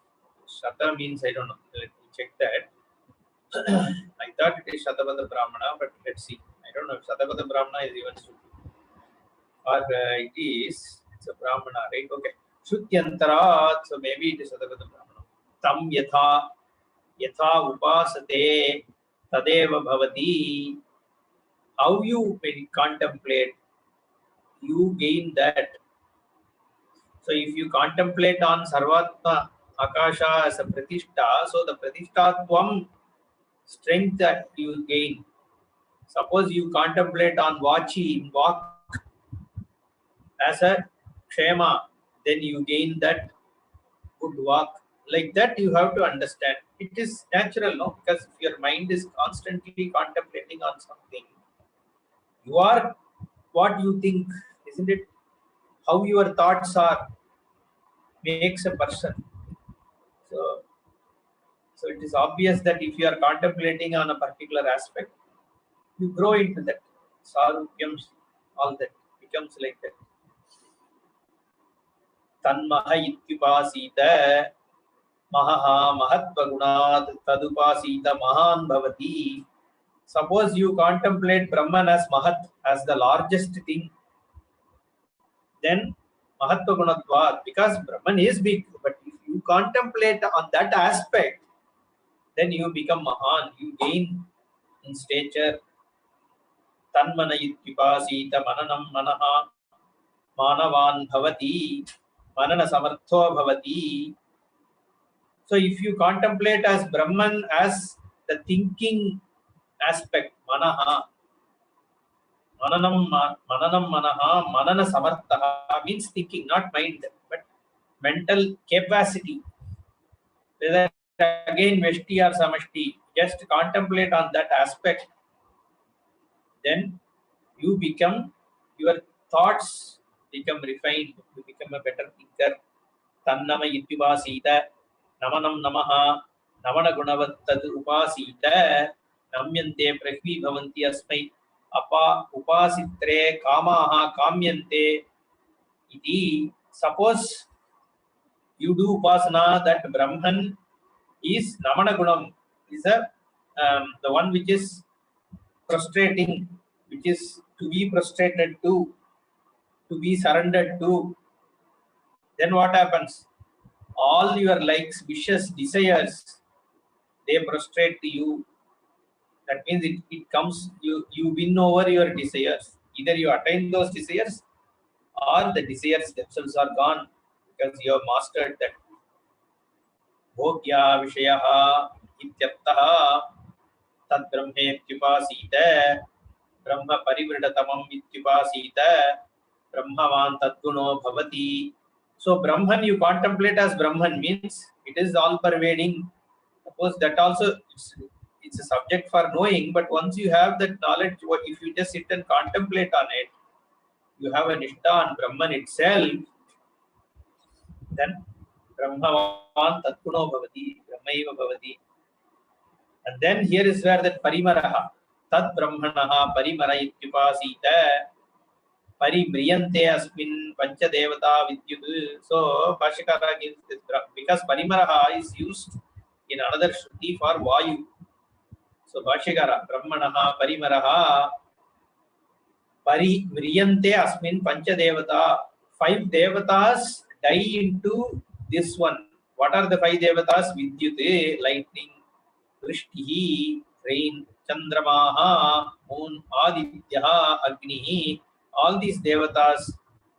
A: Shata means, I don't know. Let me check that. I thought it is Shatapada Brahmana, but let's see. I don't know if Shatapada Brahmana is even Shruti. Or it's a Brahmana, right? Okay. Shrutyantara, so maybe it is Shatapada Brahmana. Tam yatha upasate tadeva bhavati. How you contemplate, you gain that. So if you contemplate on Sarvatma Akasha as a Pratishta, so the Pratishtatvam strength that you gain. Suppose you contemplate on Vachi, Vak as a Kshema, then you gain that good Vak. Like that you have to understand. It is natural, no? Because if your mind is constantly contemplating on something, you are what you think, isn't it? How your thoughts are makes a person. So it is obvious that if you are contemplating on a particular aspect, you grow into that. Sarupyam, all that becomes like that. Tanmaha ityupasita mahaha mahatva gunad tadupasita mahan bhavati. Suppose you contemplate Brahman as Mahat, as the largest thing, then Mahatva Gunadvat, because Brahman is big, but if you contemplate on that aspect, then you become Mahan, you gain in stature. Tanmana ityupasita mananam manaha manavan bhavati, manana samartho bhavati. So if you contemplate as Brahman as the thinking aspect, manaha, Mananam manaha, manana samartaha means thinking, not mind, but mental capacity. Whether again Veshti or Samashti, just contemplate on that aspect. Then you become, your thoughts become refined, you become a better thinker. Tannama ityupasita, namanam namaha, namana gunavattad upasita, namyante prahvi bhavanti asmai, apa upasitre kamaha kamyante iti. Suppose you do upasana that Brahman is namana gunam, is the one which is prostrating, which is to be prostrated to be surrendered to. Then what happens? All your likes, wishes, desires, they prostrate to you. That means it comes, you win over your desires. Either you attain those desires or the desires themselves are gone because you have mastered that. Bhogya Vishayaha Ityartaha Tad Brahmetyupasita Brahma Parivridatamam Ityupasita Brahmavan Tadguno Bhavati. So Brahman you contemplate as Brahman means it is all pervading. Suppose that also it's a subject for knowing, but once you have that knowledge, if you just sit and contemplate on it, you have a nishtha on Brahman itself, then Brahmavan Tatguno Bhavati, Brahmaiva Bhavati. And then here is where that Parimaraha, Tat Brahmanaha Parimara Ityupasita Parimriyante Asmin Panchadevata Vidyut. So Bhashyakara gives this because Parimaraha is used in another Shruti for Vayu. So Bhashyakara Brahmanaha Parimaraha Parimriyante Asmin Panchadevata. 5 devatas die into this one. What are the 5 devatas? Vidyut, lightning, Vrishtihi, rain, Chandramaha, moon, Adityaha, Agnihi. All these devatas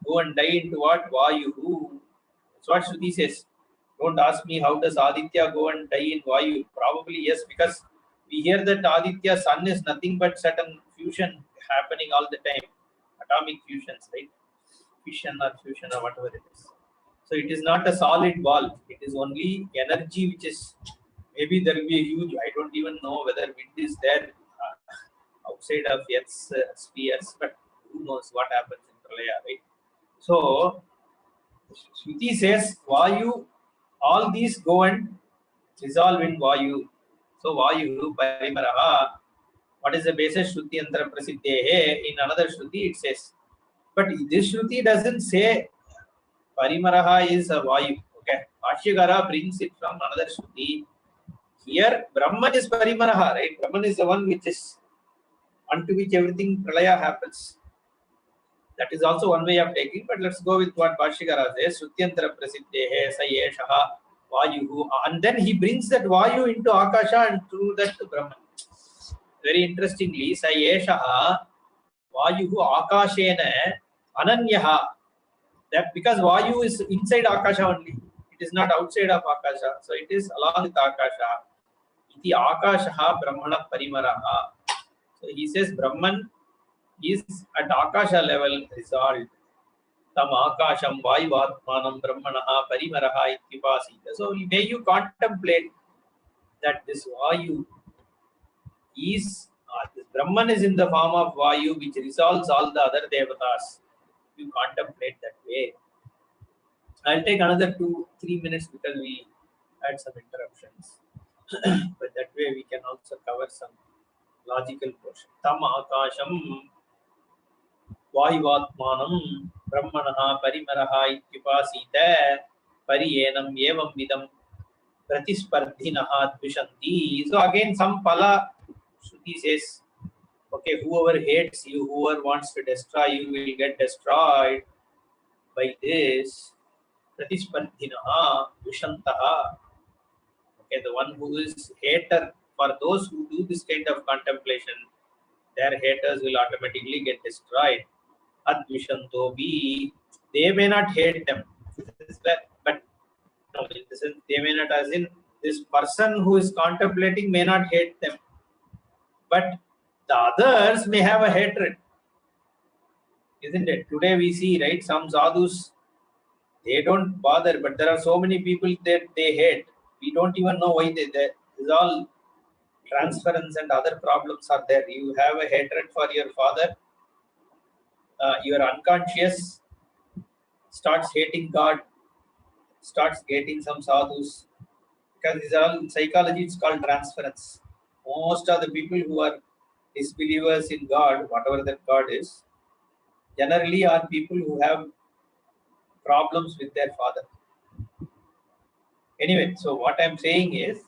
A: go and die into what? Vayu. That's what Shruti says. Don't ask me how does Aditya go and die in Vayu. Probably yes, because we hear that Aditya sun is nothing but certain fusion happening all the time. Atomic fusions, right? Fission or fusion or whatever it is. So it is not a solid ball. It is only energy which is, maybe there will be a huge, I don't even know whether wind is there outside of Earth's spheres, but who knows what happens in Pralaya, right? So Shruti says Vayu, all these go and dissolve in Vayu. So Vayu Parimaraha. What is the basis? Shruti Antara Prasiddhehe. In another Shruti it says. But this Shruti doesn't say Parimaraha is a Vayu. Okay. Bhashyakara brings it from another Shruti. Here Brahman is Parimaraha, right? Brahman is the one which is unto which everything Pralaya happens. That is also one way of taking, but let's go with what Bhashyakara says. Shrutyantara Prasiddhehe Sayeshaha Vayu. And then he brings that Vayu into Akasha and through that to Brahman. Very interestingly, Sayeshaha Vayu Akashena Ananyaha. That because Vayu is inside Akasha only. It is not outside of Akasha. So it is along with Akasha. Iti Akashaha Brahmana Parimaraha. So he says Brahman is at Akasha level resolved. Tam Akasham Vayuvatmanam Brahmanaha Parimaraha Ityupasita. So may you contemplate that this Vayu is, this Brahman is in the form of Vayu which resolves all the other devatas. You contemplate that way. I'll take another 2-3 minutes because we had some interruptions. But that way we can also cover some logical portion. Tam Akasham Vayuvatmanam Brahmanaha Parimaraha Ityupasita Pariyenam Evam Vidam Pratispardhinaha Dvishanti. So again some pala Shruti says, okay, whoever hates you, whoever wants to destroy you will get destroyed by this. Pratispardhinaha Dvishantaha. Okay, the one who is hater, for those who do this kind of contemplation, their haters will automatically get destroyed. Advishantobi, they may not hate them, but no, in the sense they may not, as in this person who is contemplating may not hate them, but the others may have a hatred. isn't it? Today we see, right, some sadhus, they don't bother, but there are so many people that they hate. We don't even know why they it's all transference and other problems are there. You have a hatred for your father, your unconscious starts hating God, starts hating some sadhus, because these are all in psychology, it's called transference. Most of the people who are disbelievers in God, whatever that God is, generally are people who have problems with their father. Anyway, so what I'm saying is,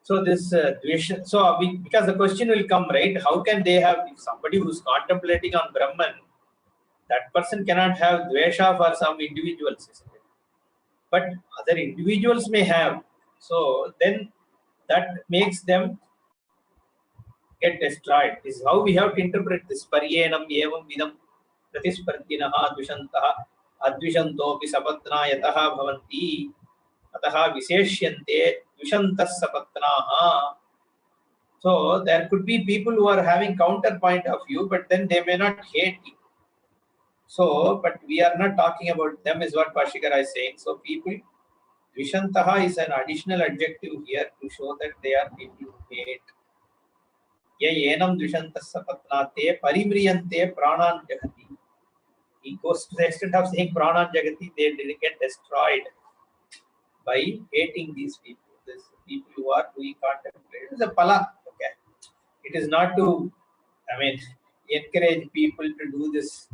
A: so this dvesha, so because the question will come, right? How can they have, if somebody who's contemplating on Brahman, that person cannot have dvesha for some individuals, isn't it? But other individuals may have. So then that makes them get destroyed. This is how we have to interpret this. Paryenam evam vidam pratispartinaha dvishantaha advishantopi sapatna yataha bhavanti ataha viseshyante dvishantas sapatnaha. So there could be people who are having counterpoint of view, but then they may not hate you. So, but we are not talking about them, is what Bhashikara is saying. So people, Dvishantaha is an additional adjective here to show that they are people who hate. Ye enam dvishantas sapatnate parimriyante pranan jagati. He goes to the extent of saying pranan jagati, they didn't get destroyed by hating these people. These people who are doing contemplation. It is a pala. Okay. It is not to, I mean, encourage people to do this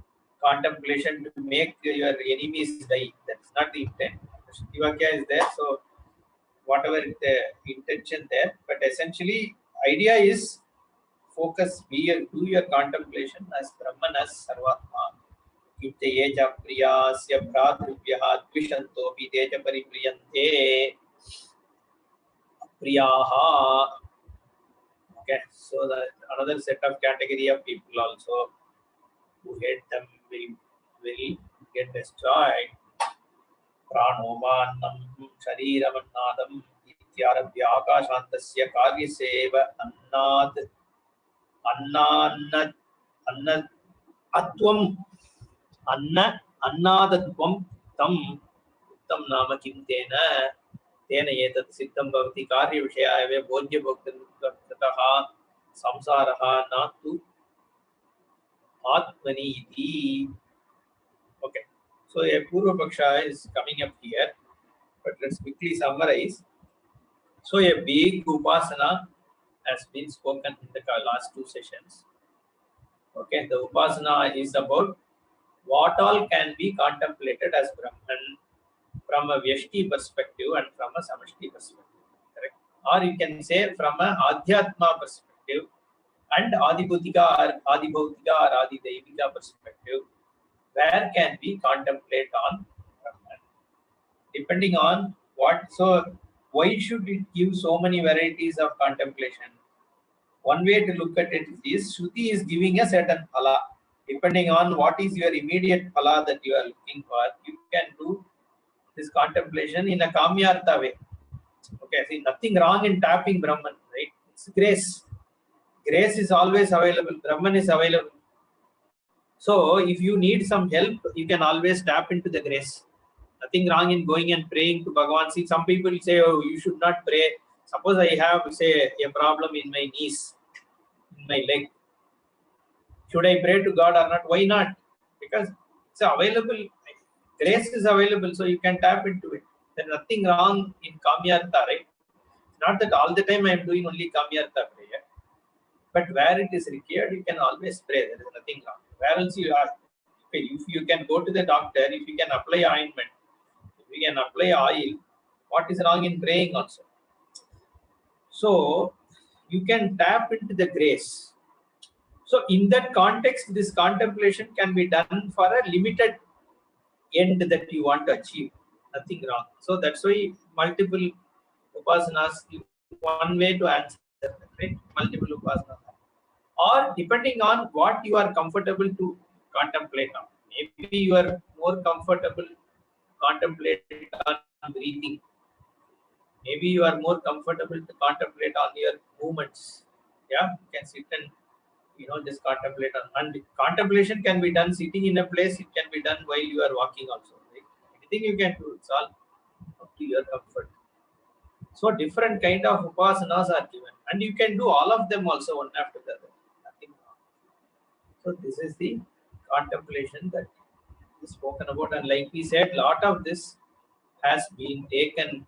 A: contemplation to make your enemies die. That's not the intent. Shrutivakya is there, so whatever the intention there, but essentially idea is focus, do your contemplation as Brahman, as Sarvatma. Yuktaye ja priyasya bhratruvyah dvishantopi teja paripriyante priyaha. Okay, so another set of category of people also who hate them will get destroyed. Pranomanam sharirabannadam ityarabhya akashantasya karyasev annad annad atvam annadatvam tam uttam nama kim tena etat siddham bhavati karya vishayave bhojya bhoktatah samsaraha natu atmani iti. Okay, so a Purva Paksha is coming up here, but let's quickly summarize. So a big Upasana has been spoken in the last two sessions. Okay, the Upasana is about what all can be contemplated as Brahman from a Vyashti perspective and from a Samashti perspective, correct? Or you can say from a Adhyatma perspective and Adibhutika or Adibhautika or Adidaivika perspective, where can we contemplate on Brahman? Depending on what, so why should it give so many varieties of contemplation? One way to look at it is Shruti is giving a certain phala. Depending on what is your immediate phala that you are looking for, you can do this contemplation in a kamyartha way. Okay, see, nothing wrong in tapping Brahman, right? It's grace. Grace is always available. Brahman is available. So if you need some help, you can always tap into the grace. Nothing wrong in going and praying to Bhagavan. See, some people say, oh, you should not pray. Suppose I have, say, a problem in my knees, in my leg. Should I pray to God or not? Why not? Because it's available. Grace is available, so you can tap into it. There's nothing wrong in Kamyartha, right? It's not that all the time I am doing only Kamyartha prayer. But where it is required, you can always pray. There is nothing wrong. Where else you are? Okay, if you can go to the doctor, if you can apply ointment, if you can apply oil, what is wrong in praying also? So you can tap into the grace. So in that context, this contemplation can be done for a limited end that you want to achieve. Nothing wrong. So that's why multiple upasanas, one way to answer that, right? Multiple upasanas. Or depending on what you are comfortable to contemplate on. Maybe you are more comfortable contemplate on breathing. Maybe you are more comfortable to contemplate on your movements. Yeah, you can sit and just contemplate on. And contemplation can be done sitting in a place, it can be done while you are walking also. Right? Anything you can do, it's all up to your comfort. So different kind of upasanas are given, and you can do all of them also one after the other. Nothing wrong. So this is the contemplation that is spoken about, and like we said, lot of this has been taken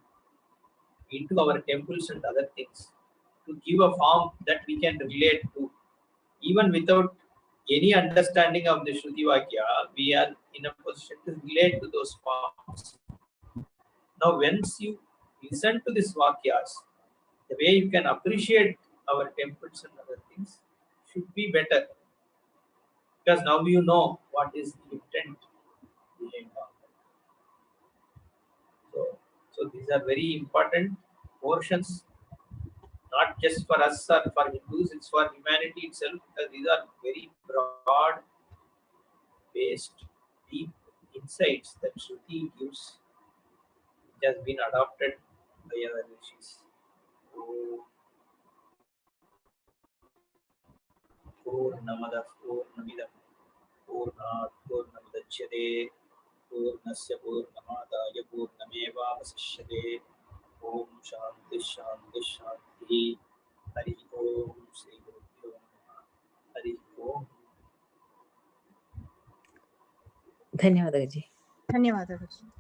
A: into our temples and other things to give a form that we can relate to. Even without any understanding of the Shruti Vakya, we are in a position to relate to those forms. Now, once you listen to these Vakyas, the way you can appreciate our temples and other things should be better. Because now you know what is the intent behind all that. So these are very important portions, not just for us or for Hindus, it's for humanity itself, because these are very broad based, deep insights that Shruti gives, which has been adopted by our rishis. Purnamada Purnamidam Purnat Purnamudachyate Purnasya Purnamadaya Purnamevavasishyate. Om Shanti Shanti Shanti. Hari Om Sri Gurubhyo Namaha. Hari Om.
C: धन्यवाद जी.
B: धन्यवाद गुरुजी.